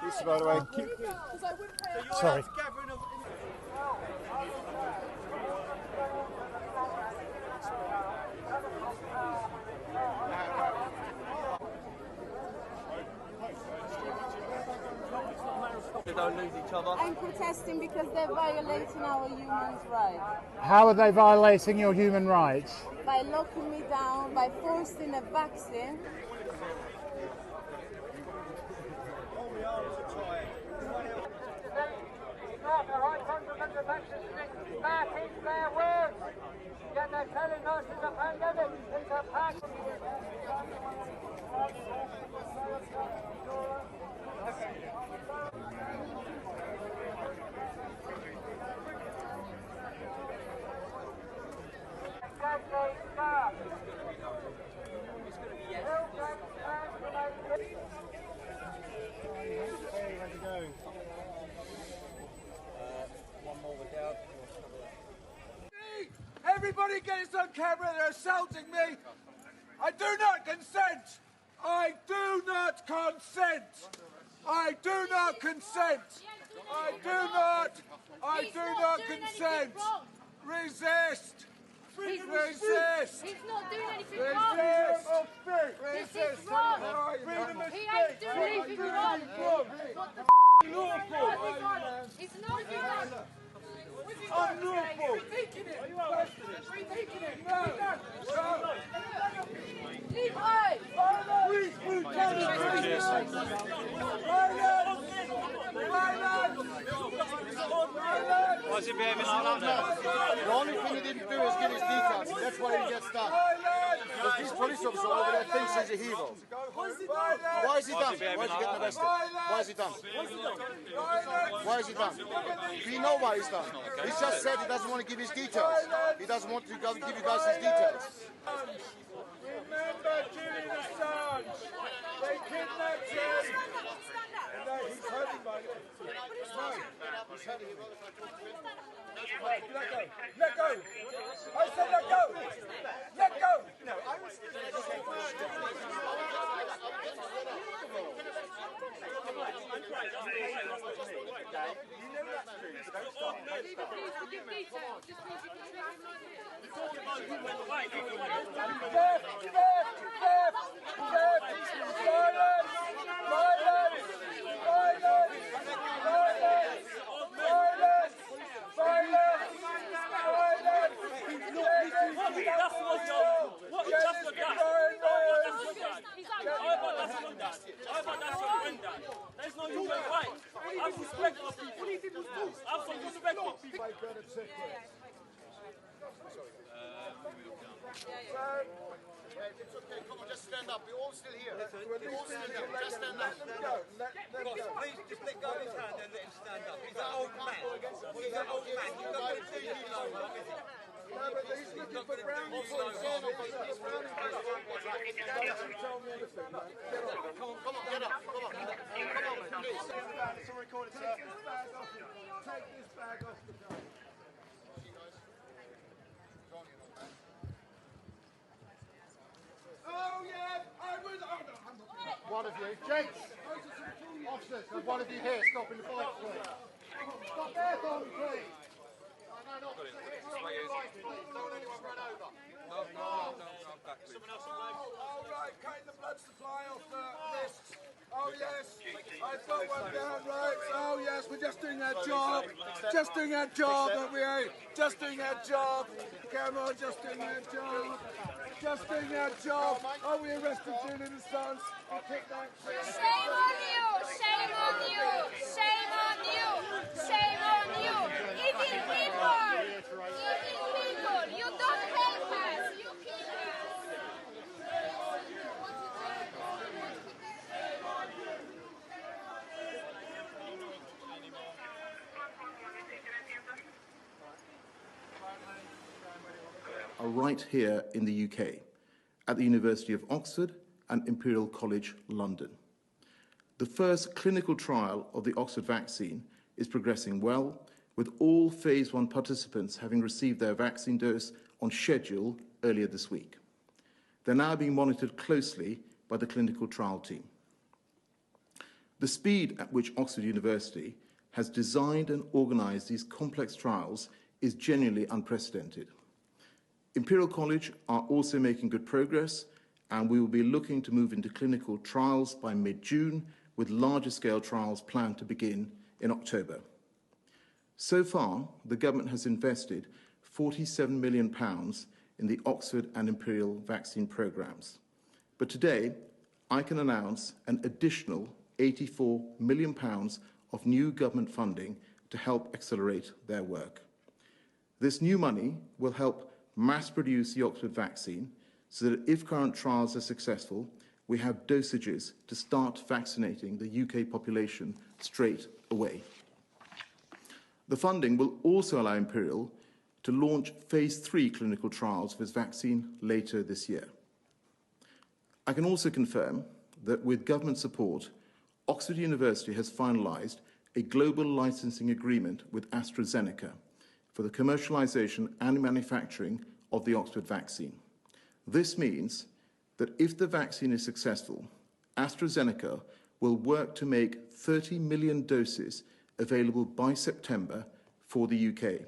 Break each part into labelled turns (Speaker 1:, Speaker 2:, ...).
Speaker 1: Lisa, by the way.
Speaker 2: Sorry.
Speaker 3: They don't lose each other.
Speaker 4: I'm protesting because they're violating our human rights.
Speaker 2: How are they violating your human rights?
Speaker 4: By locking me down, by forcing a vaccine.
Speaker 5: They're telling us it's a pandemic, it's a pandemic.
Speaker 1: Hey, how's it going? One more without.
Speaker 6: Everybody gets on camera, they're assaulting me. I do not consent. I do not consent. I do not consent. I do not consent. Resist. Resist.
Speaker 7: He's not doing anything wrong.
Speaker 6: Resist.
Speaker 7: This is wrong. He ain't doing anything wrong. What the He's not doing that.
Speaker 6: Unlawful.
Speaker 7: Leave her.
Speaker 3: Why is he behaving like that?
Speaker 1: The only thing he didn't do is give his details. That's why he gets done. Because these police officers over there thinks he's a hero. Why is he done? Why is he getting arrested? Why is he done? Why is he done? We know why he's done. He just said he doesn't want to give his details. He doesn't want to give you guys his details.
Speaker 6: Remember Julian Assange. They kidnapped him. He's hurting by it. He's hurting him. Let go. Let go. I said let go. Let go. No, I was.
Speaker 3: There's no human right. Have respect for people. Have some respect for people.
Speaker 1: It's okay, come on, just stand up. We're all still here. We're all still here. Just stand up.
Speaker 3: Please just let go of his hand and let him stand up. He's an old man. He's an old man. He's not going to do you no harm, is he?
Speaker 6: No, but he's looking for brownie points. He's brownie points. Tell me anything, man. Get on.
Speaker 1: Come on, get up. Come on, man, please.
Speaker 6: It's all recorded, sir. Take this bag off the car. Oh, yeah, I would. Oh, no, I'm not.
Speaker 1: One of you. Gents, officers, there's one of you here stopping the bike, please. Stop there, Don, please. No, not please. Stop the bike, please. Don't let anyone run over.
Speaker 3: No, back, please.
Speaker 6: Someone else on all right, cutting the blood supply off the wrists. Oh, yes. I've got one down, right. Oh, yes, we're just doing our job. Just doing our job, aren't we? Just doing our job. Come on, just doing our job. Just doing our job. Oh, we arrested Julian Assange.
Speaker 7: Shame on you! Shame on you! Shame on you! Shame on you! Evil people! Evil people! You don't help us! You kill us!
Speaker 8: Are right here in the UK, at the University of Oxford and Imperial College London. The first clinical trial of the Oxford vaccine is progressing well, with all phase 1 participants having received their vaccine dose on schedule earlier this week. They're now being monitored closely by the clinical trial team. The speed at which Oxford University has designed and organised these complex trials is genuinely unprecedented. Imperial College are also making good progress, and we will be looking to move into clinical trials by mid-June, with larger scale trials planned to begin in October. So far, the government has invested £47 million in the Oxford and Imperial vaccine programmes. But today, I can announce an additional £84 million of new government funding to help accelerate their work. This new money will help mass produce the Oxford vaccine so that if current trials are successful, we have dosages to start vaccinating the UK population straight away. The funding will also allow Imperial to launch phase 3 clinical trials for its vaccine later this year. I can also confirm that with government support, Oxford University has finalised a global licensing agreement with AstraZeneca for the commercialisation and manufacturing of the Oxford vaccine. This means that if the vaccine is successful, AstraZeneca will work to make 30 million doses available by September for the UK,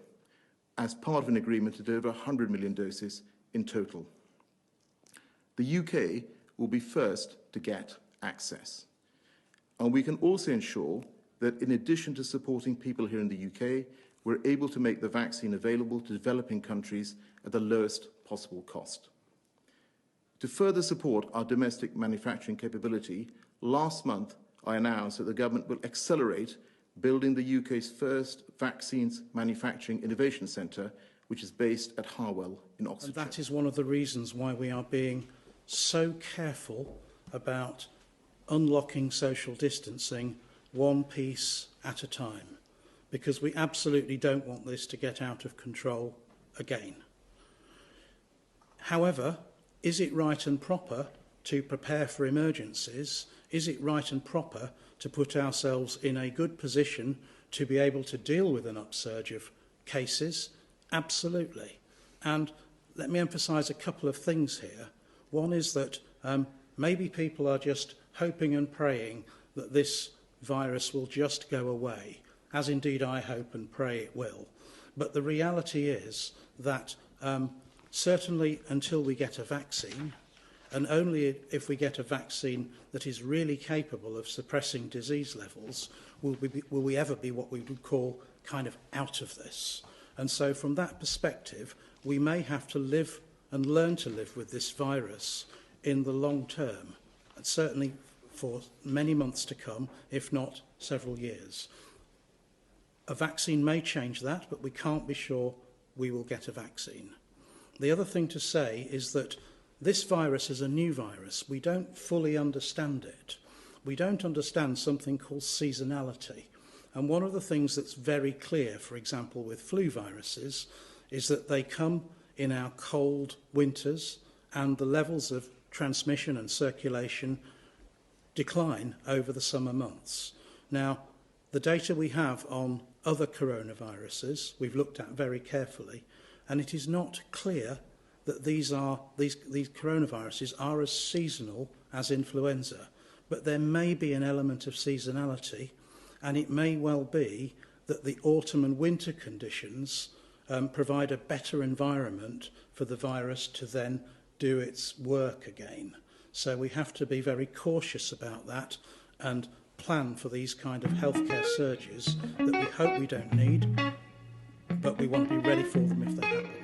Speaker 8: as part of an agreement at over 100 million doses in total. The UK will be first to get access. And we can also ensure that in addition to supporting people here in the UK, we're able to make the vaccine available to developing countries at the lowest possible cost. To further support our domestic manufacturing capability, last month I announced that the government will accelerate building the UK's first vaccines manufacturing innovation centre, which is based at Harwell in Oxfordshire.
Speaker 9: And that is one of the reasons why we are being so careful about unlocking social distancing one piece at a time, because we absolutely don't want this to get out of control again. However, is it right and proper to prepare for emergencies? Is it right and proper to put ourselves in a good position to be able to deal with an upsurge of cases? Absolutely. And let me emphasise a couple of things here. One is that maybe people are just hoping and praying that this virus will just go away, as indeed I hope and pray it will. But the reality is that certainly until we get a vaccine, and only if we get a vaccine that is really capable of suppressing disease levels, will we ever be what we would call kind of out of this. And so from that perspective, we may have to live and learn to live with this virus in the long term, and certainly for many months to come, if not several years. A vaccine may change that, but we can't be sure we will get a vaccine. The other thing to say is that this virus is a new virus. We don't fully understand it. We don't understand something called seasonality. And one of the things that's very clear, for example, with flu viruses, is that they come in our cold winters, and the levels of transmission and circulation decline over the summer months. Now, the data we have on other coronaviruses, we've looked at very carefully, and it is not clear that these coronaviruses are as seasonal as influenza. But there may be an element of seasonality, and it may well be that the autumn and winter conditions provide a better environment for the virus to then do its work again. So we have to be very cautious about that and plan for these kind of healthcare surges that we hope we don't need, but we want to be ready for them if they happen.